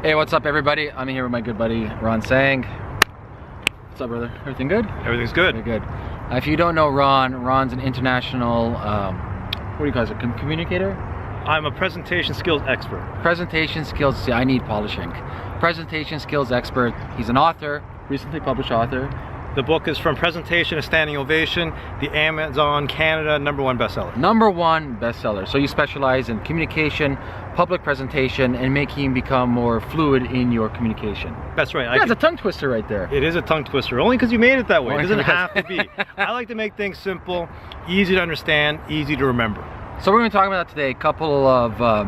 Hey, what's up everybody? I'm here with my good buddy Ron Sang. What's up, brother? Everything good? Everything's good. Very good. If you don't know Ron's an international, what do you call it, a communicator? I'm a presentation skills expert. Presentation skills, see, I need polishing. Presentation skills expert. He's an author, recently published author. The book is From Presentation to Standing Ovation, the Amazon Canada #1 bestseller. #1 bestseller. So you specialize in communication, public presentation, and making you become more fluid in your communication. That's right. That's a tongue twister right there. It is a tongue twister, only because you made it that way. It doesn't because- have to be. I like to make things simple, easy to understand, easy to remember. So we're going to talk about today a couple of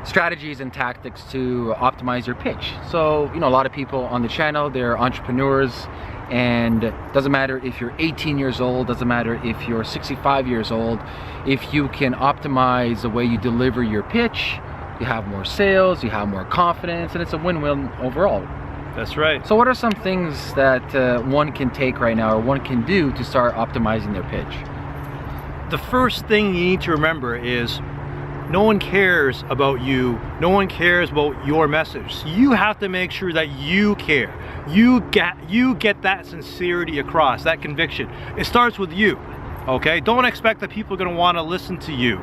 strategies and tactics to optimize your pitch. So, you know, a lot of people on the channel, they're entrepreneurs, and it doesn't matter if you're 18 years old, doesn't matter if you're 65 years old, if you can optimize the way you deliver your pitch, you have more sales, you have more confidence, and it's a win-win overall. That's right. So what are some things that one can take right now or one can do to start optimizing their pitch? The first thing you need to remember is no one cares about you. No one cares about your message. So you have to make sure that you care. You get that sincerity across, that conviction. It starts with you, okay? Don't expect that people are gonna wanna listen to you.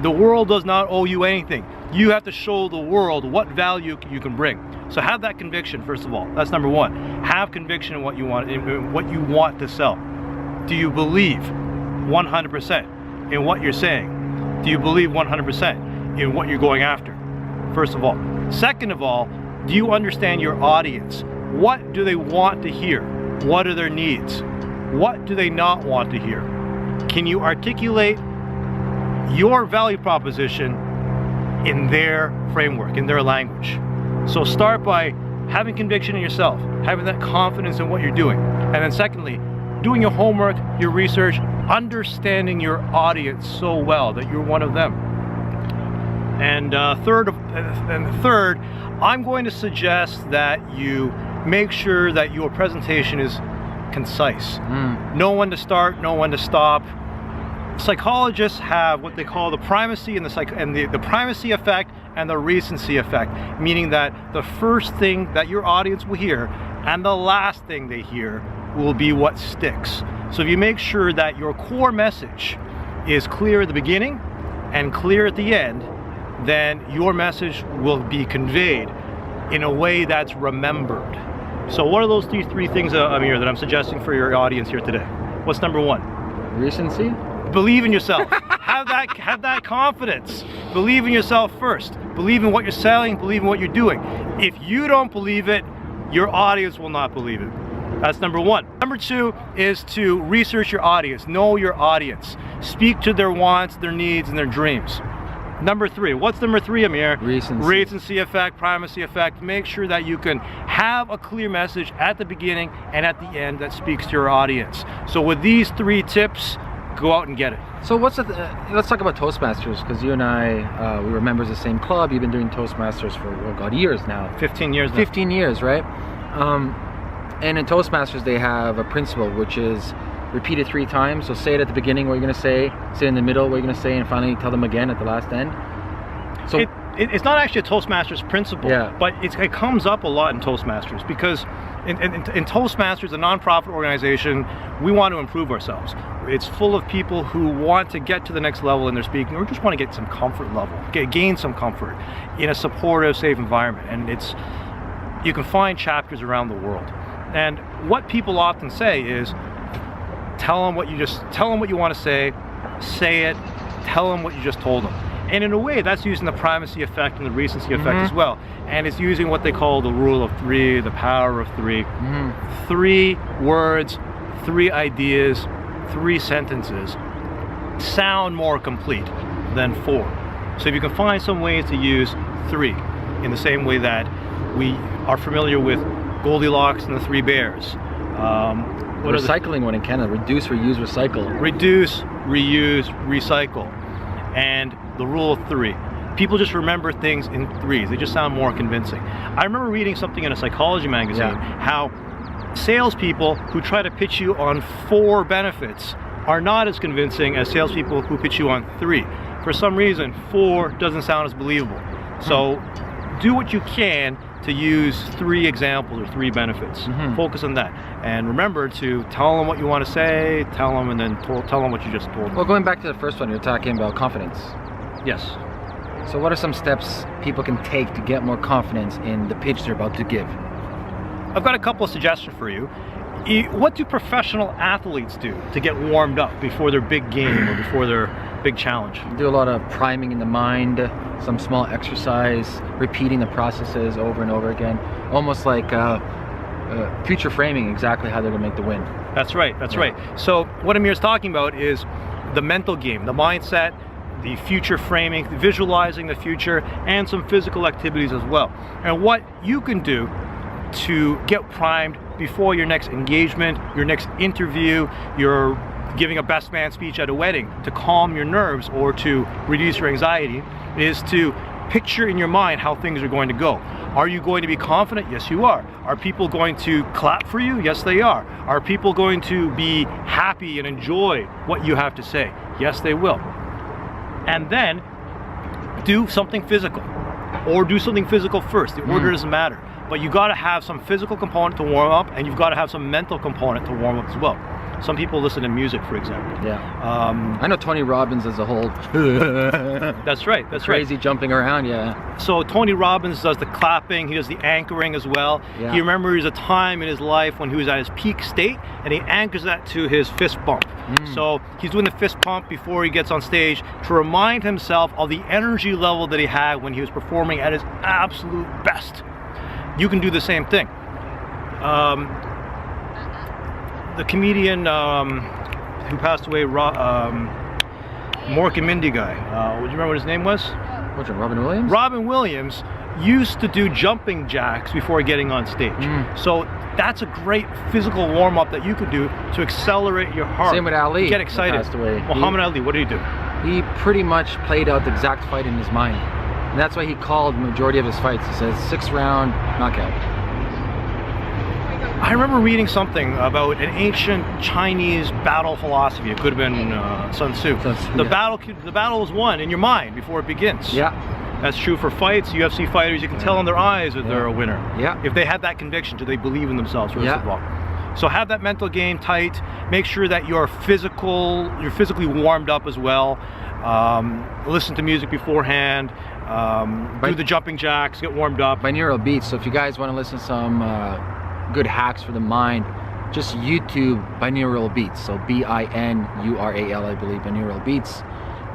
The world does not owe you anything. You have to show the world what value you can bring. So have that conviction, first of all. That's #1. Have conviction in what you want to sell. Do you believe 100% in what you're saying? Do you believe 100% in what you're going after? First of all. Second of all, do you understand your audience? What do they want to hear? What are their needs? What do they not want to hear? Can you articulate your value proposition in their framework, in their language? So start by having conviction in yourself, having that confidence in what you're doing. And then secondly, doing your homework, your research, understanding your audience so well that you're one of them. And third, I'm going to suggest that you make sure that your presentation is concise. Know when to start, know when to stop. Psychologists have what they call the primacy and the primacy effect and the recency effect, meaning that the first thing that your audience will hear and the last thing they hear will be what sticks. So if you make sure that your core message is clear at the beginning and clear at the end, then your message will be conveyed in a way that's remembered. So what are those three things, Amir, that I'm suggesting for your audience here today? What's #1? Recency? Believe in yourself. have that confidence. Believe in yourself first. Believe in what you're selling, believe in what you're doing. If you don't believe it, your audience will not believe it. That's #1. #2 is to research your audience, know your audience. Speak to their wants, their needs, and their dreams. #3, what's #3, Amir? Recency. Recency effect, primacy effect. Make sure that you can have a clear message at the beginning and at the end that speaks to your audience. So with these 3 tips, go out and get it. So let's talk about Toastmasters, because you and I, we were members of the same club. You've been doing Toastmasters for, oh God, years now. 15 years now. 15 years, right? And in Toastmasters, they have a principle, which is repeat it 3 times. So say it at the beginning what you're going to say it in the middle what you're going to say, and finally tell them again at the last end. So it's not actually a Toastmasters principle, yeah, but it comes up a lot in Toastmasters, because in Toastmasters, a nonprofit organization, we want to improve ourselves. It's full of people who want to get to the next level in their speaking, or just want to get some comfort level, gain some comfort in a supportive, safe environment. And you can find chapters around the world. And what people often say is, tell them what you want to say it, tell them what you just told them. And in a way, that's using the primacy effect and the recency effect as well. And it's using what they call the rule of 3, the power of 3. 3 words, 3 ideas, 3 sentences sound more complete than 4. So if you can find some ways to use 3 in the same way that we are familiar with Goldilocks and the 3 bears. Recycling one in Canada, reduce, reuse, recycle. Reduce, reuse, recycle. And the rule of 3. People just remember things in 3s. They just sound more convincing. I remember reading something in a psychology magazine, how salespeople who try to pitch you on 4 benefits are not as convincing as salespeople who pitch you on 3. For some reason, 4 doesn't sound as believable. So do what you can to use 3 examples or 3 benefits. Focus on that. And remember to tell them what you want to say, tell them, and then tell them what you just told them. Well, going back to the first one, you're talking about confidence. Yes. So what are some steps people can take to get more confidence in the pitch they're about to give? I've got a couple of suggestions for you. What do professional athletes do to get warmed up before their big game or before their big challenge? Do a lot of priming in the mind, some small exercise, repeating the processes over and over again, almost like future framing exactly how they're going to make the win. That's right, that's right. So what Amir's talking about is the mental game, the mindset, the future framing, visualizing the future, and some physical activities as well. And what you can do to get primed before your next engagement, your next interview, you're giving a best man speech at a wedding, to calm your nerves or to reduce your anxiety, is to picture in your mind how things are going to go. Are you going to be confident? Yes, you are. Are people going to clap for you? Yes, they are. Are people going to be happy and enjoy what you have to say? Yes, they will. And then do something physical, or do something physical first. The order doesn't matter. But you got to have some physical component to warm up, and you've got to have some mental component to warm up as well. Some people listen to music, for example. Yeah. I know Tony Robbins as a whole. That's right. That's crazy jumping around. Yeah. So Tony Robbins does the clapping. He does the anchoring as well. Yeah. He remembers a time in his life when he was at his peak state, and he anchors that to his fist bump. So he's doing the fist pump before he gets on stage to remind himself of the energy level that he had when he was performing at his absolute best. You can do the same thing. The comedian who passed away, Mork and Mindy guy, would you remember what his name was? What's it, Robin Williams? Robin Williams used to do jumping jacks before getting on stage. So that's a great physical warm-up that you could do to accelerate your heart. Same with Ali. Get excited. Passed away. Muhammad Ali, what did he do? He pretty much played out the exact fight in his mind. And that's why he called the majority of his fights. He says 6-round knockout. I remember reading something about an ancient Chinese battle philosophy. It could have been Sun Tzu. The battle is won in your mind before it begins. Yeah. That's true for fights. UFC fighters, you can tell in their eyes that they're a winner. Yeah. If they have that conviction, do they believe in themselves, first of all? So have that mental game tight. Make sure that you're physically warmed up as well. Listen to music beforehand. Do the jumping jacks, get warmed up. Binaural beats. So if you guys want to listen to some good hacks for the mind, just YouTube binaural beats. So B-I-N-U-R-A-L, I believe, binaural beats.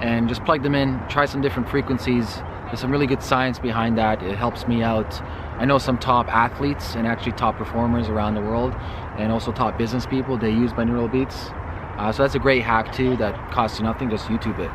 And just plug them in, try some different frequencies. There's some really good science behind that. It helps me out. I know some top athletes and actually top performers around the world, and also top business people, they use binaural beats. So that's a great hack too that costs you nothing, just YouTube it.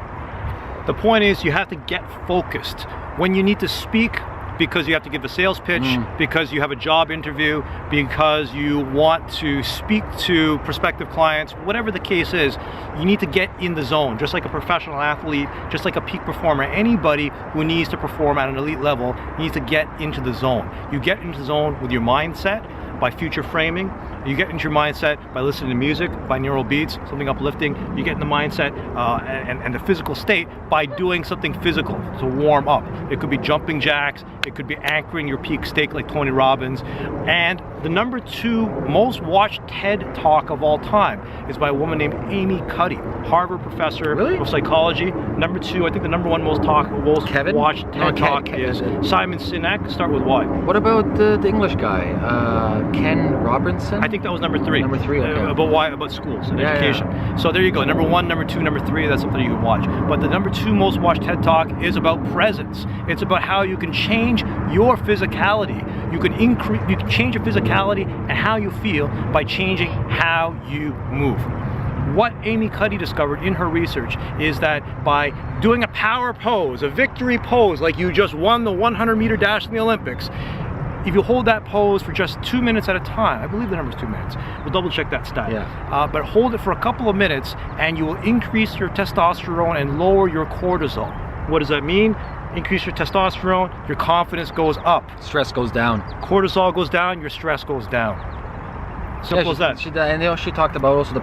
The point is you have to get focused. When you need to speak, because you have to give a sales pitch, because you have a job interview, because you want to speak to prospective clients, whatever the case is, you need to get in the zone. Just like a professional athlete, just like a peak performer, anybody who needs to perform at an elite level needs to get into the zone. You get into the zone with your mindset, by future framing. You get into your mindset by listening to music, binaural beats, something uplifting. You get in the mindset and the physical state by doing something physical to warm up. It could be jumping jacks, it could be anchoring your peak state like Tony Robbins. And the #2 most watched TED Talk of all time is by a woman named Amy Cuddy, Harvard professor of psychology. #2, I think the #1 most watched TED Talk is Simon Sinek. Start with Y. What about the English guy, Ken Robinson? I think that was #3. #3, okay. About why? About schools and education. Yeah. So there you go. #1, #2, #3. That's something you can watch. But the #2 most watched TED Talk is about presence. It's about how you can change your physicality. You can change your physicality and how you feel by changing how you move. What Amy Cuddy discovered in her research is that by doing a power pose, a victory pose, like you just won the 100-meter dash in the Olympics, if you hold that pose for just 2 minutes at a time, I believe the number is 2 minutes. We'll double check that stat. Yeah. But hold it for a couple of minutes and you will increase your testosterone and lower your cortisol. What does that mean? Increase your testosterone, your confidence goes up. Stress goes down. Cortisol goes down, your stress goes down. Simple as that. She, and you know, she talked about also the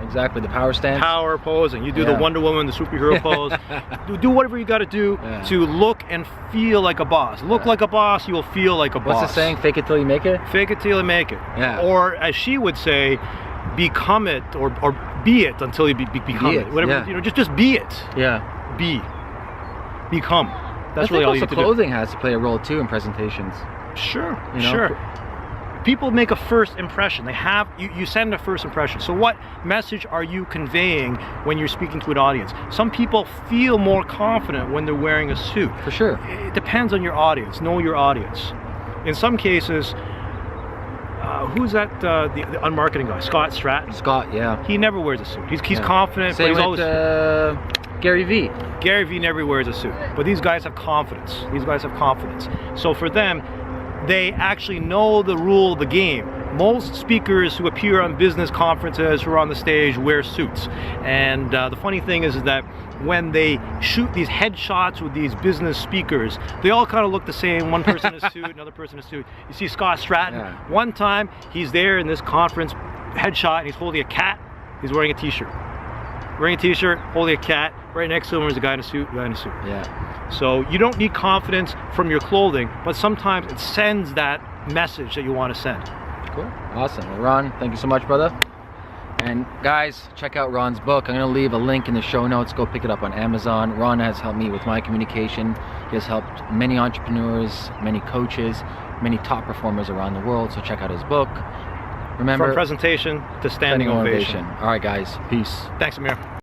exactly, the power stance. Power posing. You do the Wonder Woman, the superhero pose. Do whatever you got to do to look and feel like a boss. Look like a boss, you will feel like a boss. What's the saying? Fake it till you make it? Fake it till you make it. Yeah. Or as she would say, become it, or be it until you become it. Whatever, you know, just be it. Yeah. Become. That's I really think all you also have to do. clothing has to play a role too in presentations. Sure, You know? sure. People make a first impression. They have, you send a first impression. So what message are you conveying when you're speaking to an audience? Some people feel more confident when they're wearing a suit. For sure. It depends on your audience. Know your audience. In some cases, who's that, the unmarketing guy? Scott Stratton. Scott, yeah. He never wears a suit. He's confident, Same but he's with always... Gary Vee. Gary Vee never wears a suit, but these guys have confidence. These guys have confidence. So for them, they actually know the rule of the game. Most speakers who appear on business conferences, who are on the stage, wear suits. And the funny thing is that when they shoot these headshots with these business speakers, they all kind of look the same. One person in a suit, another person in a suit. You see Scott Stratton, one time he's there in this conference headshot and he's holding a cat. He's wearing a t-shirt. Wearing a t-shirt, holding a cat. Right next to him is a guy in a suit, Yeah. So you don't need confidence from your clothing, but sometimes it sends that message that you want to send. Cool. Awesome. Well, Ron, thank you so much, brother. And guys, check out Ron's book. I'm going to leave a link in the show notes. Go pick it up on Amazon. Ron has helped me with my communication. He has helped many entrepreneurs, many coaches, many top performers around the world. So check out his book. Remember, from presentation to standing ovation. All right, guys. Peace. Thanks, Amir.